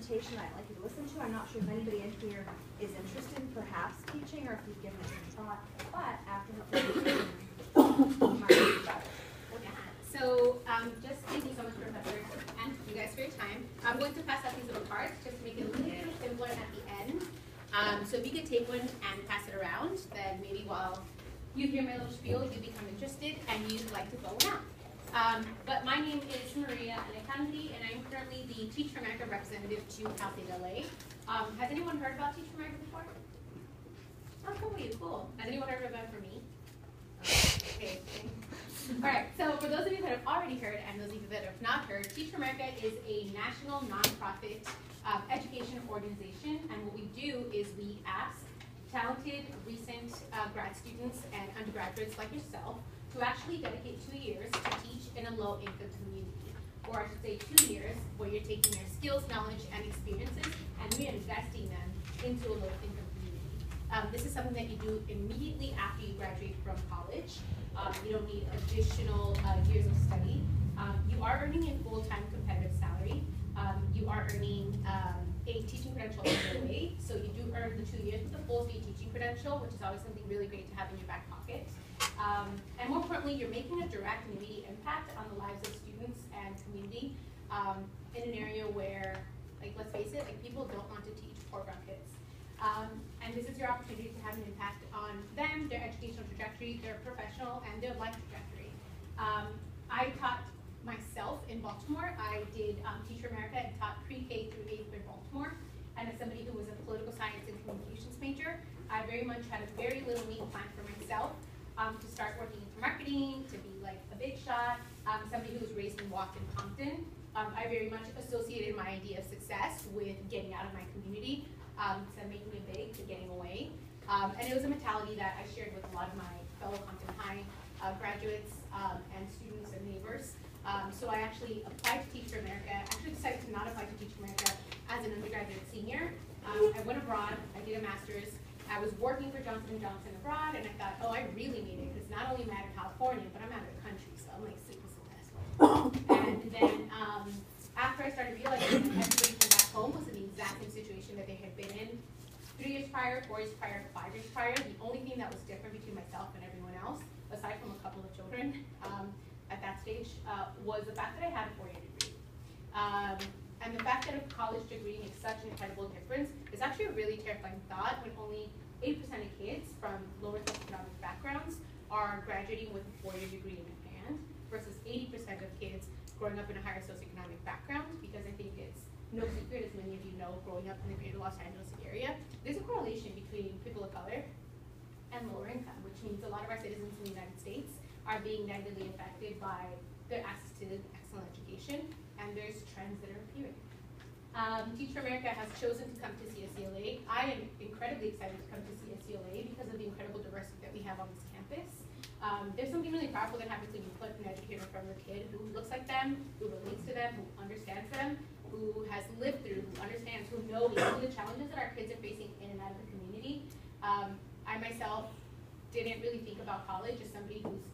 presentation that I'd like you to listen to. I'm not sure if anybody in here is interested in perhaps teaching or if you've given it some thought, but after the presentation, you might think about it. So just thank you so much, Professor, and you guys for your time. I'm going to pass out these little cards just to make it a little simpler at the end. So if you could take one and pass it around, then maybe while you hear my little spiel, you become interested and you'd like to go now. But my name is Maria Alejandri, and I'm currently the Teach for America representative to Cal State LA. Has anyone heard about Teach for America before? Oh, cool. Has anyone heard about it from me? Okay. All right, so for those of you that have already heard and those of you that have not heard, Teach for America is a national nonprofit education organization, and what we do is we ask talented recent grad students and undergraduates like yourself to actually dedicate 2 years to teach in a low-income community, or I should say 2 years where you're taking your skills, knowledge, and experiences and reinvesting them into a low-income community. This is something that you do immediately after you graduate from college. You don't need additional years of study. You are earning a full-time competitive salary. You are earning a teaching credential in the way, so you do earn the 2 years with the full state teaching credential, which is always something really great to have in your back pocket. And more importantly, you're making a direct and immediate impact on the lives of students and community in an area where, like, let's face it, like, people don't want to teach poor brown kids. And this is your opportunity to have an impact on them, their educational trajectory, their professional, and their life trajectory. I taught myself in Baltimore. I did Teach for America and taught pre-K through 8th grade Baltimore. And as somebody who was a political science and communications major, I very much had a very little neat plan for myself to start working in marketing, to be like a big shot. Somebody who was raised and walked in Compton. I very much associated my idea of success with getting out of my community, instead of making it big to getting away. And it was a mentality that I shared with a lot of my fellow Compton High graduates and students and neighbors. So I actually applied to Teach for America. I actually decided to not apply to Teach for America as an undergraduate senior. I went abroad, I did a master's. I was working for Johnson & Johnson abroad, and I thought, oh, I really made it, because not only am I out of California, but I'm out of the country, so I'm like super successful. And then after I started realizing that everybody from back home was in the exact same situation that they had been in 3 years prior, 4 years prior, 5 years prior, the only thing that was different between myself and everyone else, aside from a couple of children at that stage, was the fact that I had a 4-year degree. And the fact that a college degree makes such an incredible difference is actually a really terrifying thought when only 8% of kids from lower socioeconomic backgrounds are graduating with a 4-year degree in hand versus 80% of kids growing up in a higher socioeconomic background, because I think it's no secret, as many of you know, growing up in the greater Los Angeles area, there's a correlation between people of color and lower income, which means a lot of our citizens in the United States are being negatively affected by their access to excellent education, and there's trends that are appearing. Teach for America has chosen to come to CSULA. I am incredibly excited to come to CSULA because of the incredible diversity that we have on this campus. There's something really powerful that happens when you put an educator in front of a kid who looks like them, who relates to them, who understands them, who has lived through, who understands, who knows the challenges that our kids are facing in and out of the community. I myself didn't really think about college as somebody whose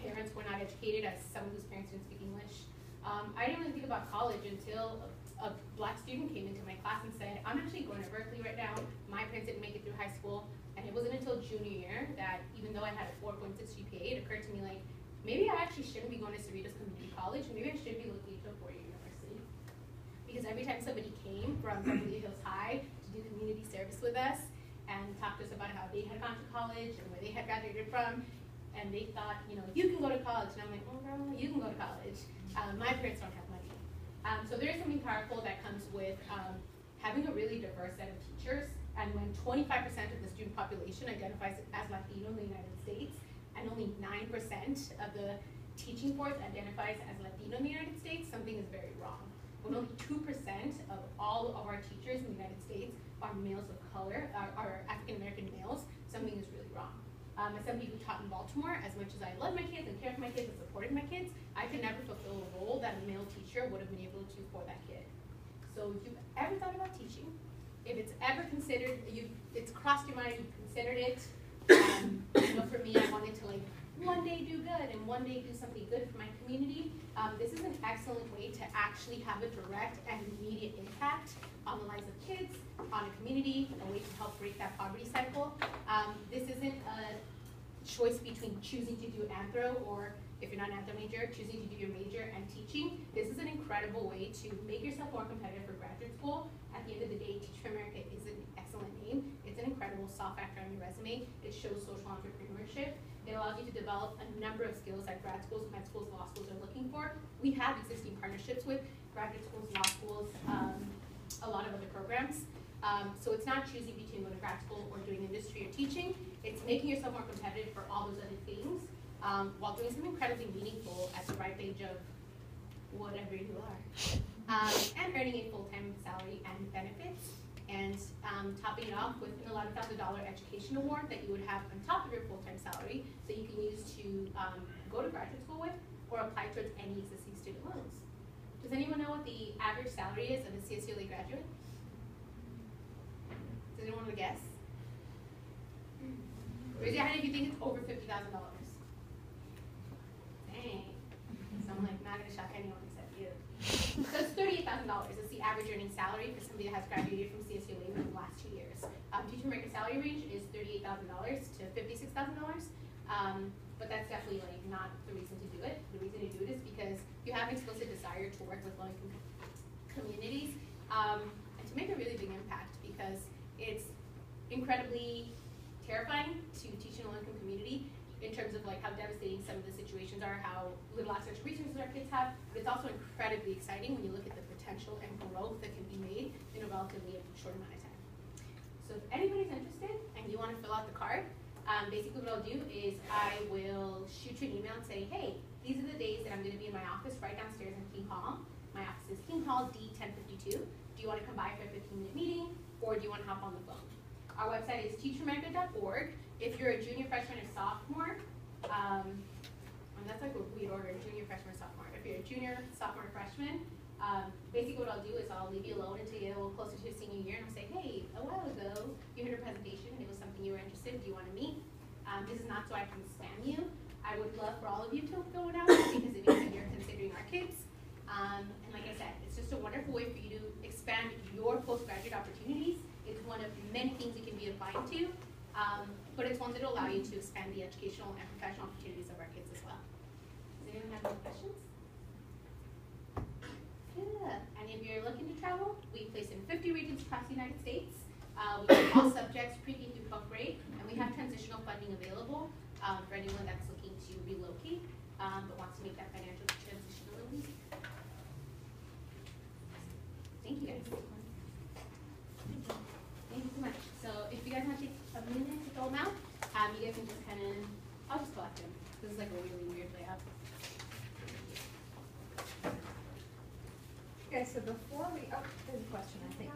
parents were not educated, as someone whose parents didn't speak English. I didn't really think about college until a black student came into my class and said, I'm actually going to Berkeley right now. My parents didn't make it through high school. And it wasn't until junior year that, even though I had a 4.6 GPA, it occurred to me, like, maybe I actually shouldn't be going to Cerritos Community College. Maybe I should be looking into a 4-year university. Because every time somebody came from Beverly Hills High to do community service with us and talk to us about how they had gone to college and where they had graduated from, and they thought, you know, you can go to college. And I'm like, oh, girl, you can go to college. My parents don't have money. So there is something powerful that comes with having a really diverse set of teachers. And when 25% of the student population identifies as Latino in the United States, and only 9% of the teaching force identifies as Latino in the United States, something is very wrong. When only 2% of all of our teachers in the United States are males of color, are African-American males, something is really wrong. As somebody who taught in Baltimore, as much as I love my kids and care for my kids and supported my kids, I could never fulfill a role that a male teacher would have been able to for that kid. So if you've ever thought about teaching, if it's ever considered, it's crossed your mind, you've considered it, you know, for me, I wanted to, like, one day do good and one day do something good for my community, this is an excellent way to actually have a direct and immediate impact on the lives of kids, on a community, a way to help break that poverty cycle. This isn't a choice between choosing to do anthro, or if you're not an anthro major, choosing to do your major and teaching. This is an incredible way to make yourself more competitive for graduate school. At the end of the day, Teach for America is an excellent name. It's an incredible soft factor on your resume. It shows social entrepreneurship. It allows you to develop a number of skills that grad schools, med schools, law schools are looking for. We have existing partnerships with graduate schools, law schools, a lot of other programs. So it's not choosing between going to grad school or doing industry or teaching. It's making yourself more competitive for all those other things, while doing something incredibly meaningful at the ripe age of whatever you are. And earning a full-time salary and benefits, and topping it off with an $11,000 education award that you would have on top of your full-time salary that you can use to go to graduate school with or apply towards any existing student loans. Does anyone know what the average salary is of a CSULA graduate? Does anyone want to guess? Raise your hand if you think it's over $50,000. Dang. So I'm like not going to shock anyone except you. So it's $38,000. It's the average earning salary for somebody that has graduated from CSULA in the last 2 years. Teacher America salary range is $38,000 to $56,000. But that's definitely like not the reason to do it. The reason to do it is because you have an explicit desire to work with low-income communities and to make a really big impact, because it's incredibly terrifying to teach in a low-income community in terms of like how devastating some of the situations are, how little access to resources our kids have, but it's also incredibly exciting when you look at the potential and growth that can be made in a relatively short amount of time. So if anybody's interested and you want to fill out the card, basically what I'll do is I will shoot you an email and say, hey, these are the days that I'm going to be in my office right downstairs in King Hall. My office is King Hall D1052. Do you want to come by for a 15-minute meeting, or do you want to hop on the phone? Our website is teachforamerica.org. If you're a junior, freshman, or sophomore, and that's like a weird order, junior, freshman, or sophomore. If you're a junior, sophomore, or freshman, basically what I'll do is I'll leave you alone until you get a little closer to your senior year, and I'll say, hey, a while ago, you heard a presentation, and it was something you were interested in. Do you want to meet? This is not so I can spam you. I would love for all of you to go down because it means that you're considering our kids. And like I said, it's just a wonderful way for you to expand your postgraduate opportunities. It's one of many things you can be applying to, but it's one that will allow you to expand the educational and professional opportunities of our kids as well. Does anyone have any questions? Good. And if you're looking to travel, we place in 50 regions across the United States. We have all subjects, pre-K through 12th grade, and we have transitional funding available for anyone that's looking to relocate but wants to make that financial transition a little easier. Thank you guys. Thank you so much. So if you guys want to take a minute to fill them out, you guys can just kind of, I'll just collect them. This is like a really weird layout. Okay, so before we, oh, there's a question, I think.